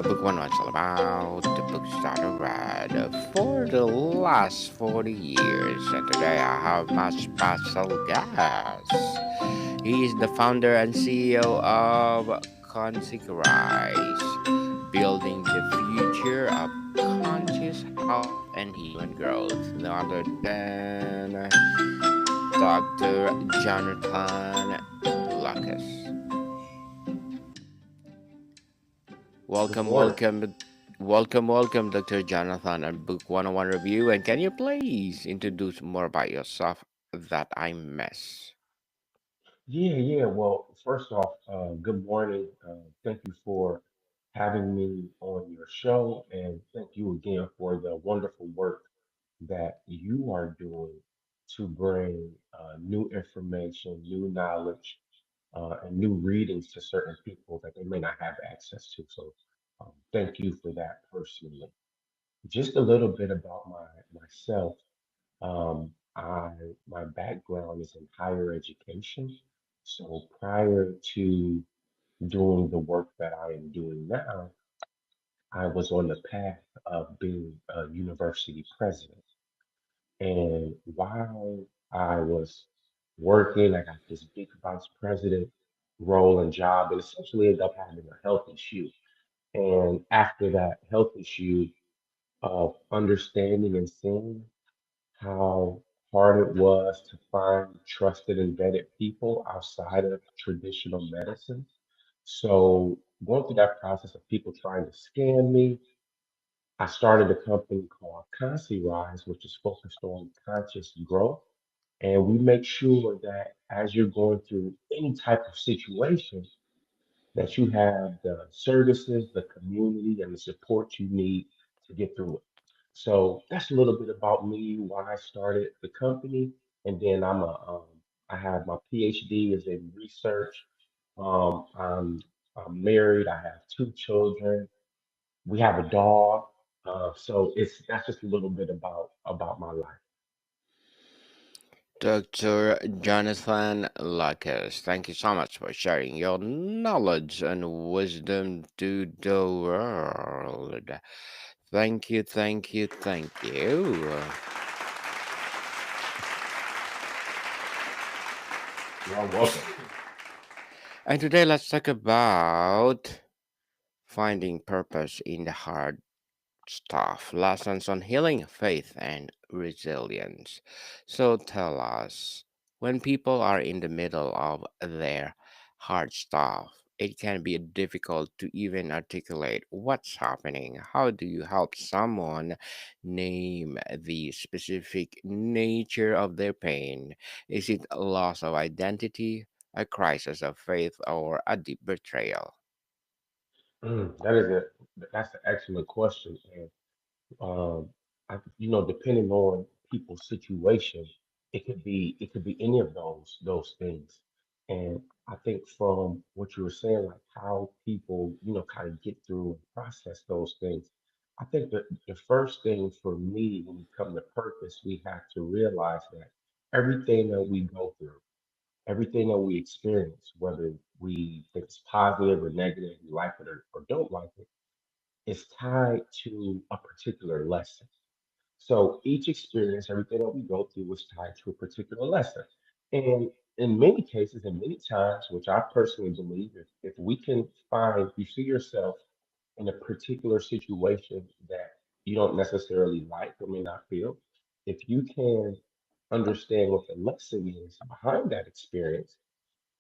Book one was all about the books that I read for the last 40 years. And today I have my special guest. He is the founder and CEO of Consequence, building the future of conscious health and human growth. No other than Dr. Jonathan Locust. Good Welcome, morning. welcome, Dr. Jonathan, and Book 101 Review. And can you please introduce more about yourself that I miss? Yeah. Well, first off, good morning. Thank you for having me on your show, and thank you again for the wonderful work that you are doing to bring new information, new knowledge, and new readings to certain people that they may not have access to. So, thank you for that personally. Just a little bit about myself. I My background is in higher education. So prior to doing the work that I am doing now, I was on the path of being a university president. And while I was working, I got this big vice president role and job, and essentially ended up having a health issue. And after that health issue of understanding and seeing how hard it was to find trusted and vetted people outside of traditional medicine. So, going through that process of people trying to scam me, I started a company called Rise, which is focused on conscious growth. And we make sure that as you're going through any type of situation, that you have the services, the community, and the support you need to get through it. So that's a little bit about me, why I started the company, and then I have my PhD is in research. Um, I'm, I'm married. I have two children. We have a dog. So it's that's just a little bit about my life. Dr. Jonathan Locust, thank you so much for sharing your knowledge and wisdom to the world. Thank you. You're welcome. And today let's talk about finding purpose in the hard stuff, lessons on healing, faith, and resilience. So tell us, when people are in the middle of their hard stuff, it can be difficult to even articulate what's happening. How do you help someone name the specific nature of their pain? Is it a loss of identity, a crisis of faith, or a deep betrayal? That is that's an excellent question. Um, Depending on people's situation, it could be any of those things. And I think from what you were saying, like how people, kind of get through and process those things. I think that the first thing for me when we come to purpose, we have to realize that everything that we go through, everything that we experience, whether we think it's positive or negative, we like it or don't like it, is tied to a particular lesson. So each experience, everything that we go through was tied to a particular lesson. And in many cases, and many times, which I personally believe, if we can find, if you see yourself in a particular situation that you don't necessarily like or may not feel, if you can understand what the lesson is behind that experience,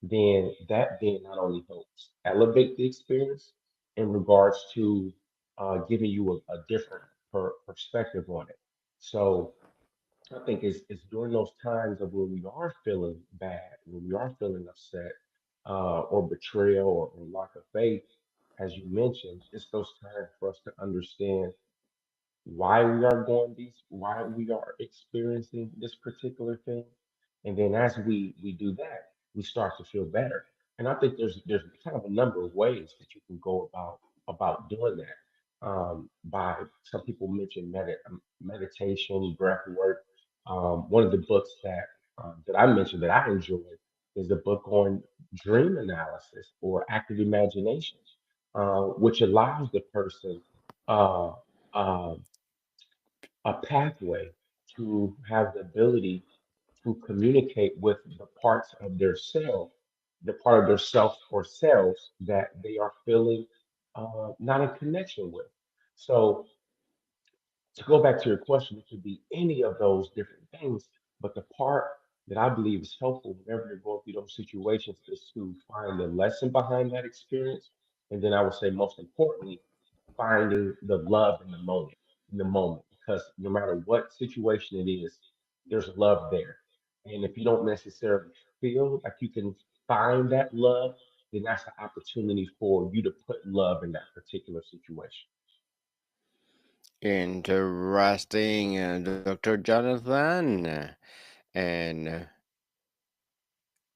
then that then not only helps elevate the experience in regards to giving you a different perspective on it. So I think it's during those times of when we are feeling bad, when we are feeling upset, or betrayal or lack of faith, as you mentioned, it's those times for us to understand why we are experiencing this particular thing. And then as we do that, we start to feel better. And I think there's kind of a number of ways that you can go about doing that. By some people mention meditation, breath work. One of the books that I mentioned that I enjoy is the book on dream analysis or active imagination. which allows the person uh, uh, a pathway to have the ability to communicate with the parts of their self, the part of their self or selves that they are feeling not in connection with. So to go back to your question, it could be any of those different things. But the part that I believe is helpful whenever you're going through those situations is to find the lesson behind that experience. And then I would say, most importantly, finding the love in the moment, because no matter what situation it is, there's love there. And if you don't necessarily feel like you can find that love, then that's the opportunity for you to put love in that particular situation. Interesting, Dr. Jonathan. And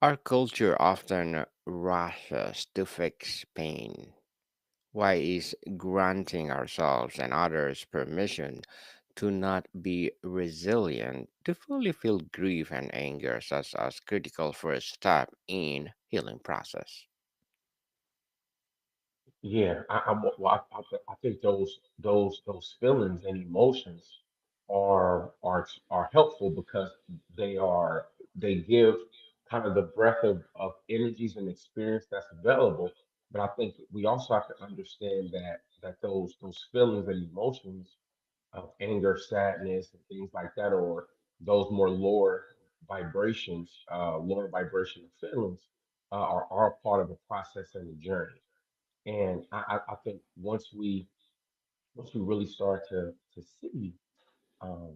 our culture often rushes to fix pain. Why is granting ourselves and others permission to not be resilient, to fully feel grief and anger, such as critical first step in healing process? Yeah, I think those feelings and emotions are helpful because they give kind of the breadth of energies and experience that's available. But I think we also have to understand that those feelings and emotions of anger, sadness, and things like that, or those more lower vibrational feelings, are part of the process and the journey. And I think once we really start to see um,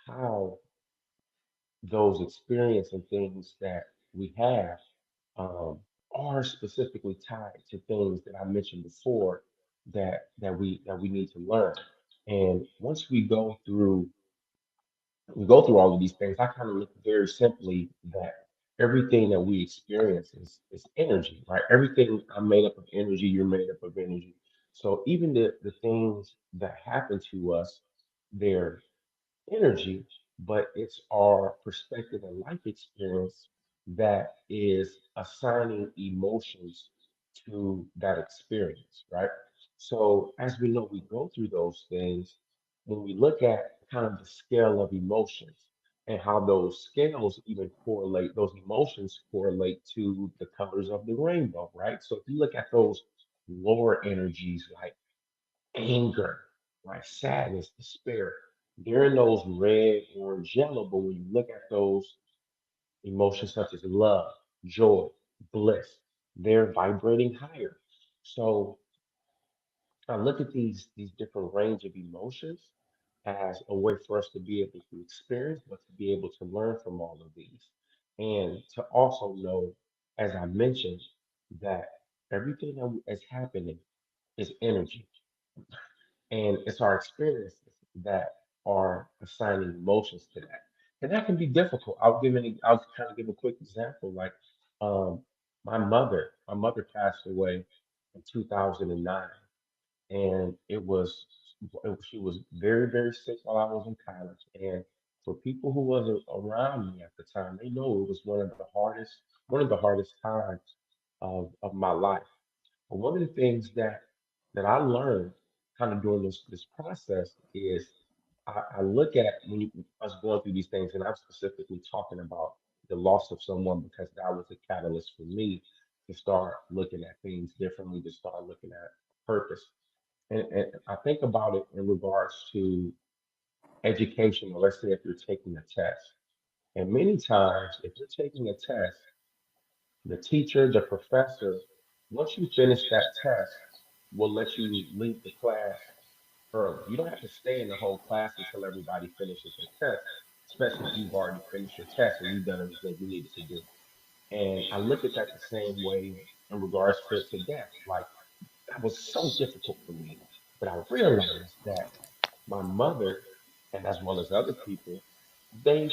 how those experience and things that we have um, are specifically tied to things that I mentioned before that we need to learn. And once we go through all of these things, I kind of look very simply that everything that we experience is energy, right? Everything I'm made up of energy, you're made up of energy. So even the things that happen to us, they're energy, but it's our perspective and life experience that is assigning emotions to that experience, right? So, as we know, we go through those things when we look at kind of the scale of emotions and how those scales even correlate, those emotions correlate to the colors of the rainbow, right? So, if you look at those lower energies like anger, right? Sadness, despair. They're in those red, orange, yellow, but when you look at those emotions such as love, joy, bliss, they're vibrating higher. So I look at these different range of emotions as a way for us to be able to experience, but to be able to learn from all of these. And to also know, as I mentioned, that everything that is happening is energy. And it's our experiences that are assigning emotions to that. And that can be difficult. I'll kind of give a quick example. Like um, my mother passed away in 2009, and she was very, very sick while I was in college. And for people who wasn't around me at the time, they know it was one of the hardest times of my life. But one of the things that I learned kind of during this process is I look at us going through these things, and I'm specifically talking about the loss of someone because that was a catalyst for me to start looking at things differently, to start looking at purpose. And I think about it in regards to education, or let's say if you're taking a test. And many times, if you're taking a test, the teacher, the professor, once you finish that test, will let you leave the class early. You don't have to stay in the whole class until everybody finishes the test, especially if you've already finished your test and you've done everything you needed to do. And I look at that the same way in regards to death. Like, that was so difficult for me. But I realized that my mother, and as well as other people, they've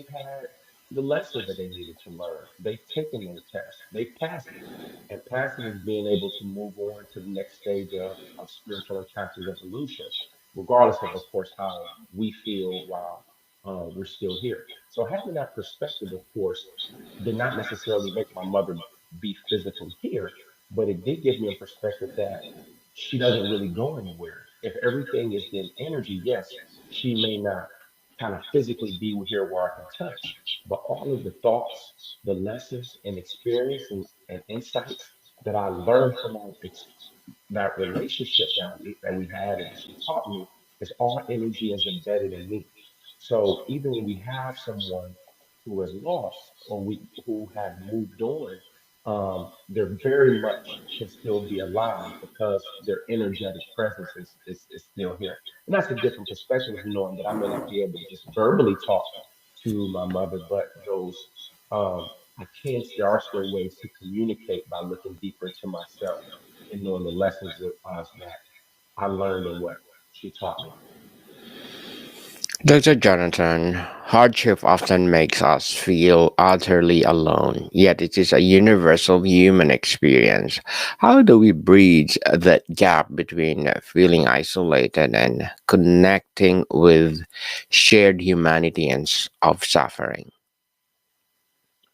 had the lessons that they needed to learn. They've taken their tests, they've passed it. And passing is being able to move on to the next stage of spiritual and conscious evolution, regardless of course, how we feel while we're still here. So having that perspective, of course, did not necessarily make my mother be physically here, but it did give me a perspective that she doesn't really go anywhere. If everything is in energy, yes, she may not kind of physically be here where I can touch, but all of the thoughts, the lessons and experience and insights that I learned from that relationship that we had and that she taught me is all energy is embedded in me. So even when we have someone who has lost or we who have moved on, they're very much can still be alive because their energetic presence is still here. And that's a different perspective of knowing that I may not be able to just verbally talk to my mother, but those I can there are still ways to communicate by looking deeper into myself and knowing the lessons that I learned and what she taught me. Dr. Jonathan, hardship often makes us feel utterly alone, yet it is a universal human experience. How do we bridge that gap between feeling isolated and connecting with shared humanity of suffering?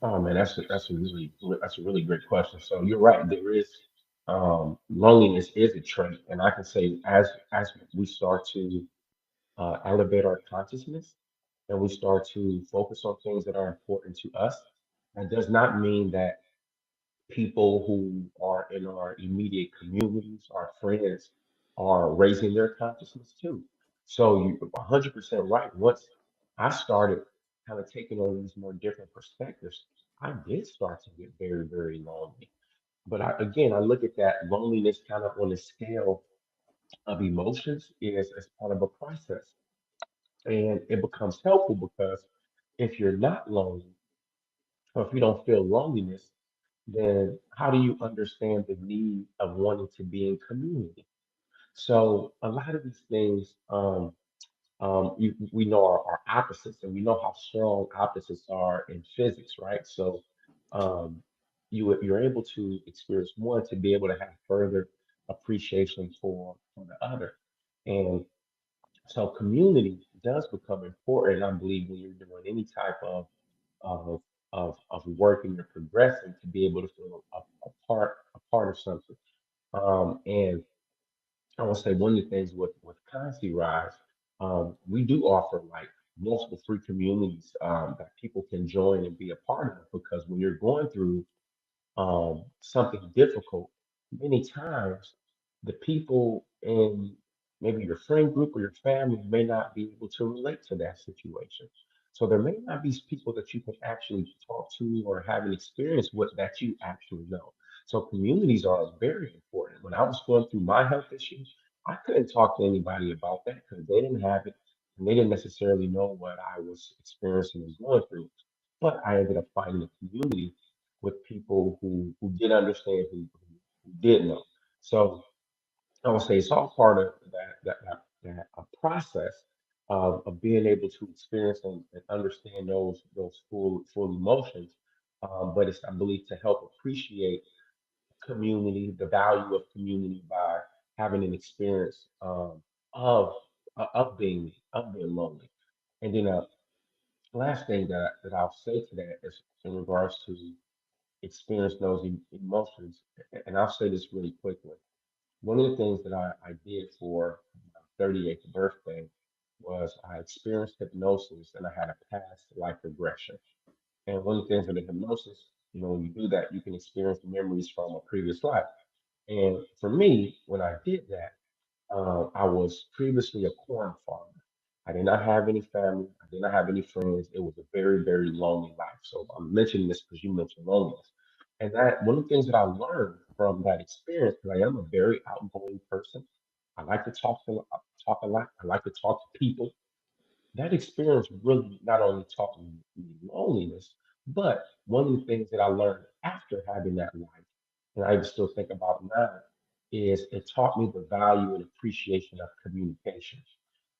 Oh man, that's a really great question. So you're right. There is loneliness is a trait, and I can say as we start to elevate our consciousness and we start to focus on things that are important to us, that does not mean that people who are in our immediate communities, our friends, are raising their consciousness too. So you're 100% right. Once I started kind of taking on these more different perspectives, I did start to get very, very lonely. But again, I look at that loneliness kind of on a scale of emotions is as part of a process. And it becomes helpful because if you're not lonely, or if you don't feel loneliness, then how do you understand the need of wanting to be in community? So a lot of these things, we know are opposites, and we know how strong opposites are in physics, right? So um, you're able to experience one to be able to have further appreciation for the other, and so community does become important. I believe when you're doing any type of of work and you're progressing to be able to feel a part of something. And I want to say one of the things with Concy Rise, we do offer like multiple free communities that people can join and be a part of because when you're going through something difficult, many times the people in maybe your friend group or your family may not be able to relate to that situation. So there may not be people that you can actually talk to or have an experience with that you actually know. So communities are very important. When I was going through my health issues, I couldn't talk to anybody about that because they didn't have it and they didn't necessarily know what I was experiencing and going through. But I ended up finding a community with people who did understand, who did know. So I would say it's all part of that a process of being able to experience and understand those full emotions. But it's I believe to help appreciate community, the value of community by having an experience of of being lonely. And then last thing that I'll say to that is in regards to experience those emotions. And I'll say this really quickly. One of the things that I did for my 38th birthday was I experienced hypnosis and I had a past life regression. And one of the things with the hypnosis, when you do that, you can experience memories from a previous life. And for me, when I did that, I was previously a corn farmer. I did not have any family. I did not have any friends. It was a very, very lonely life. So I'm mentioning this because you mentioned loneliness. And that one of the things that I learned from that experience, because I am a very outgoing person. I like to talk a lot. I like to talk to people. That experience really not only taught me loneliness, but one of the things that I learned after having that life, and I even still think about now, is it taught me the value and appreciation of communication.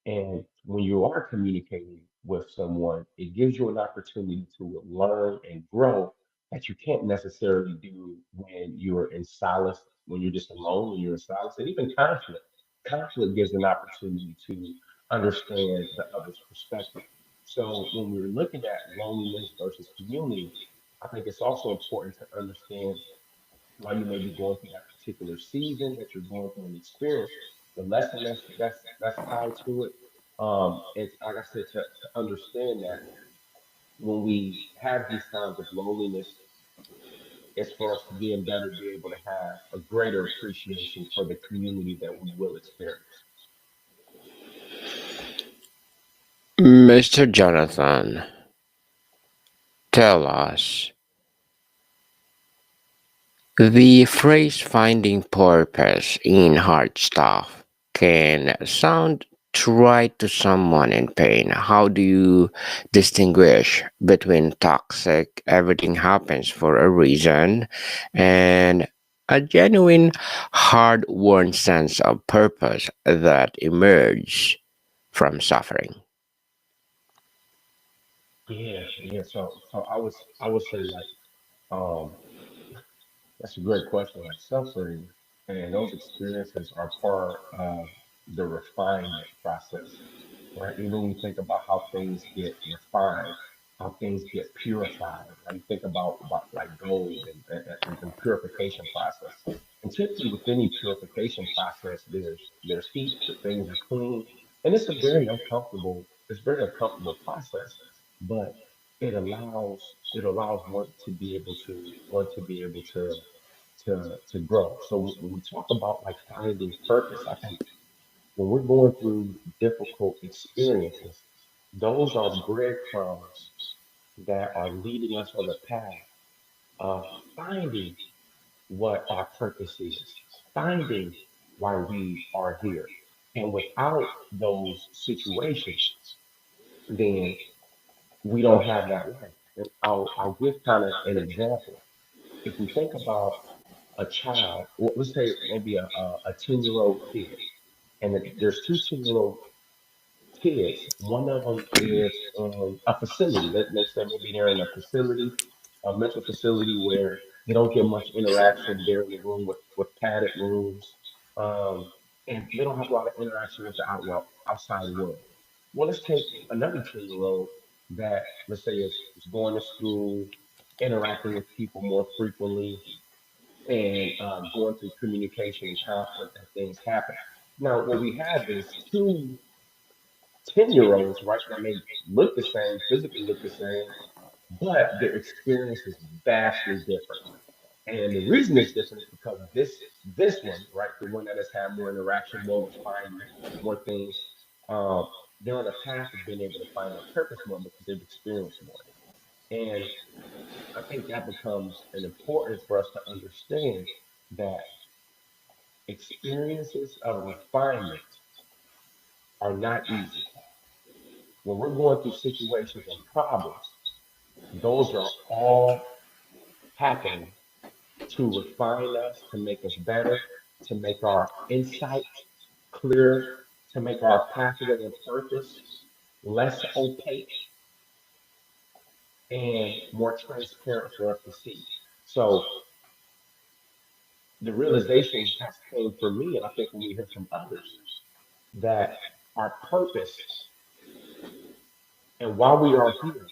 And when you are communicating with someone, it gives you an opportunity to learn and grow that you can't necessarily do when you're in silence, when you're just alone, when you're in silence, and even conflict. Conflict gives an opportunity to understand the other's perspective. So when we're looking at loneliness versus community, I think it's also important to understand while you may be going through that particular season that you're going through an experience, the lesson that's tied to it, it's like I said, to understand that when we have these times of loneliness, it's for us to be able to have a greater appreciation for the community that we will experience. Mr. Jonathan, tell us the phrase finding purpose in hard stuff can sound trite to someone in pain. How do you distinguish between toxic, everything happens for a reason, and a genuine, hard won sense of purpose that emerges from suffering? Yeah, yeah. So I would say like um that's a great question. Like suffering and those experiences are part of the refinement process, right? Even when you think about how things get refined, how things get purified, right? You think about like gold and purification process. And typically with any purification process, there's heat, the things are clean, and it's a very uncomfortable process, but it allows one to be able to grow. So when we talk about like finding purpose, I think when we're going through difficult experiences, those are breadcrumbs that are leading us on the path of finding what our purpose is, finding why we are here. And without those situations, then we don't have that life. And I'll give kind of an example. If we think about a child, let's say maybe a 10-year-old kid, and there's two 10-year-old kids. One of them is in a facility. Let's say maybe they're in a facility, a mental facility where they don't get much interaction. They're in the room with padded rooms, and they don't have a lot of interaction with the outside world. Well, let's take another 10-year-old that, let's say, is going to school, interacting with people more frequently, and going through communication and conflict and things happen. Now, what we have is two 10-year-olds, right, that may look the same, physically look the same, but their experience is vastly different. And the reason it's different is because this one, right, the one that has had more interaction, more refinement, more things, um, they're on a path of being able to find their purpose more because they've experienced more. And I think that becomes an important for us to understand that experiences of refinement are not easy. When we're going through situations and problems, those are all happening to refine us, to make us better, to make our insight clearer, to make our pathway and purpose less opaque and more transparent for us to see. So the realization has came for me, and I think when we hear from others, that our purpose and while we are here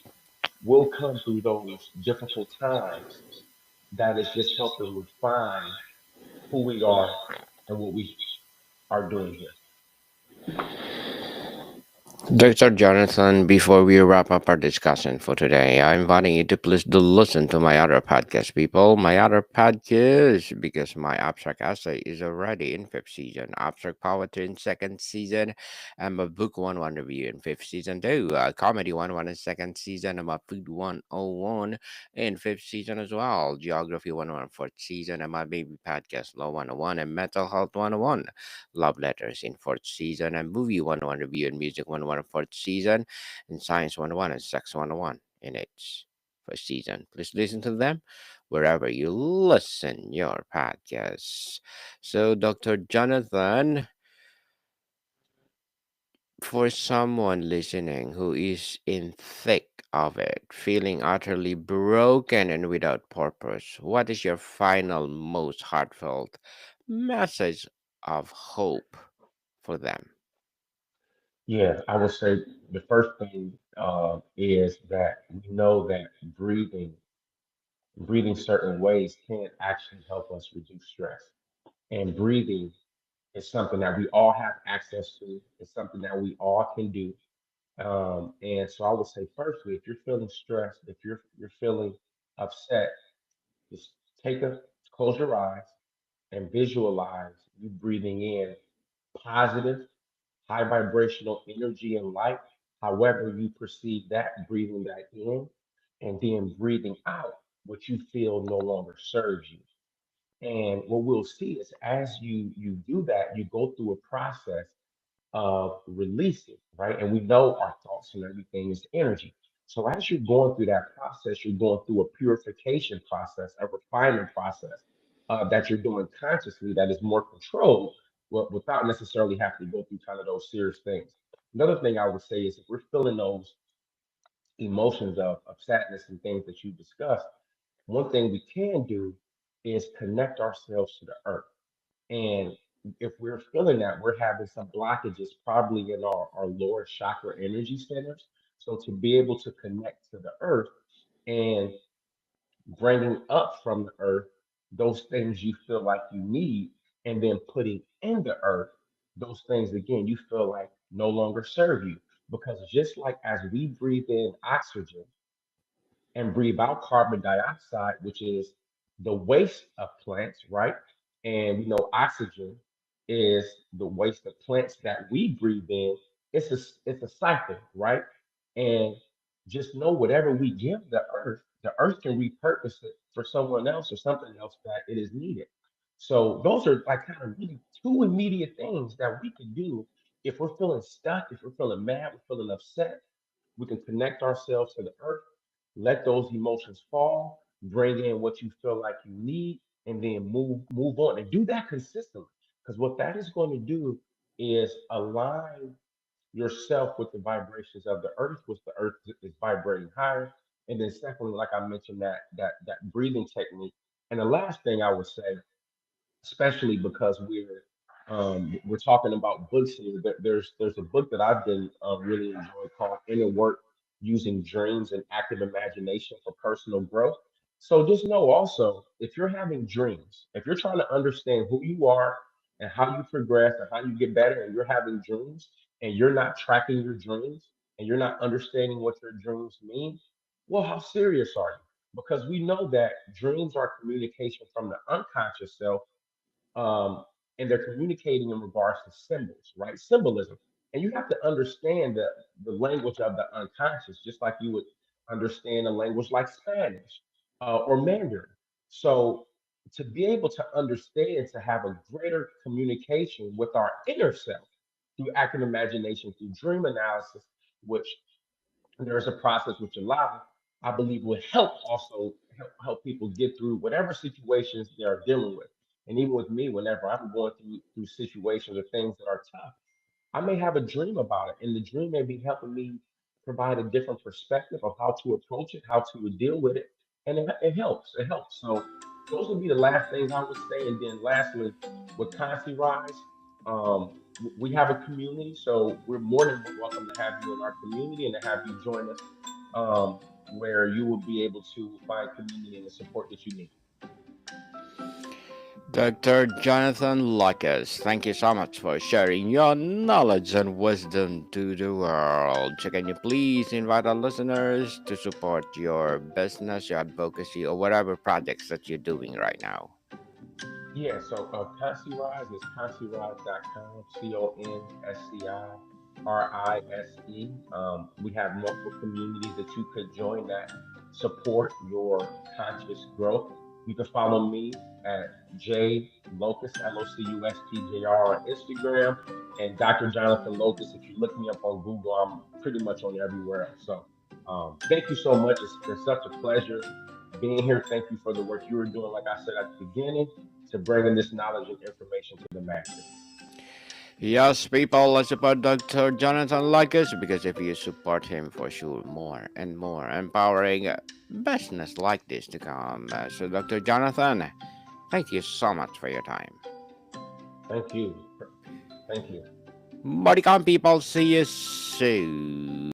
will come through those difficult times that is just helping refine who we are and what we are doing here. Dr. Jonathan, before we wrap up our discussion for today, I'm inviting you to please do listen to my other podcast, people. My other podcast, because my abstract essay is already in fifth season, abstract poetry in second season, and my book 101 review in fifth season too. Comedy 101 in second season, and my food 101 in fifth season as well. Geography 101 fourth season, and my baby podcast Law 101 and mental health 101. Love Letters in fourth season, and Movie 101 Review and Music 101 in fourth season, and Science 101 and Sex 101 in its first season. Please listen to them wherever you listen your podcasts. So, Dr. Jonathan, for someone listening who is in thick of it, feeling utterly broken and without purpose, what is your final, most heartfelt message of hope for them? Yeah, I would say the first thing is that we know that breathing breathing certain ways can actually help us reduce stress. And breathing is something that we all have access to. It's something that we all can do. And so I would say, firstly, if you're feeling stressed, if you're feeling upset, just close your eyes and visualize you breathing in positive, high vibrational energy and light, however you perceive that, breathing that in, and then breathing out what you feel no longer serves you. And what we'll see is as you do that, you go through a process of releasing, right? And we know our thoughts and everything is energy. So as you're going through that process, you're going through a purification process, a refinement process that you're doing consciously that is more controlled without necessarily having to go through kind of those serious things. Another thing I would say is if we're feeling those emotions of sadness and things that you discussed, one thing we can do is connect ourselves to the earth. And if we're feeling that, we're having some blockages probably in our lower chakra energy centers. So to be able to connect to the earth and bringing up from the earth those things you feel like you need, and then putting in the earth those things again you feel like no longer serve you. Because just like as we breathe in oxygen, and breathe out carbon dioxide, which is the waste of plants, right? And we know oxygen is the waste of plants that we breathe in. It's a cycle, right? And just know whatever we give the earth can repurpose it for someone else or something else that it is needed. So those are like kind of really two immediate things that we can do if we're feeling stuck, if we're feeling mad, we're feeling upset. We can connect ourselves to the earth, let those emotions fall, bring in what you feel like you need, and then move on and do that consistently. Because what that is going to do is align yourself with the vibrations of the earth, which the earth is vibrating higher. And then secondly, like I mentioned, that breathing technique. And the last thing I would say, especially because we're talking about books here. There's a book that I've been really enjoyed called Inner Work Using Dreams and Active Imagination for Personal Growth. So just know also if you're having dreams, if you're trying to understand who you are and how you progress and how you get better, and you're having dreams and you're not tracking your dreams and you're not understanding what your dreams mean, well, how serious are you? Because we know that dreams are communication from the unconscious self, um, and they're communicating in regards to symbols, right? Symbolism. And you have to understand the language of the unconscious, just like you would understand a language like Spanish or Mandarin. So, to be able to understand, to have a greater communication with our inner self through active imagination, through dream analysis, which there's a process which allow, I believe, will help also help people get through whatever situations they are dealing with. And even with me, whenever I'm going through situations or things that are tough, I may have a dream about it, and the dream may be helping me provide a different perspective of how to approach it, how to deal with it, and it helps. It helps. So those would be the last things I would say. And then lastly, with Concy Rise, we have a community, so we're more than welcome to have you in our community and to have you join us, where you will be able to find community and the support that you need. Dr. Jonathan Locust, thank you so much for sharing your knowledge and wisdom to the world. So can you please invite our listeners to support your business, your advocacy, or whatever projects that you're doing right now? Yeah, so Concy Rise is concyrise.com, CONSCIRISE. We have multiple communities that you could join that support your conscious growth. You can follow me at J Locust, LOCUSTJR on Instagram, and Dr. Jonathan Locust. If you look me up on Google, I'm pretty much on everywhere else. So thank you so much. It's been such a pleasure being here. Thank you for the work you were doing, like I said at the beginning, to bringing this knowledge and information to the masses. Yes, people, let's support Dr. Jonathan Locust because if you support him, for sure, more and more empowering business like this to come. So, Dr. Jonathan, thank you so much for your time. Thank you. Thank you. Modicon people, see you soon.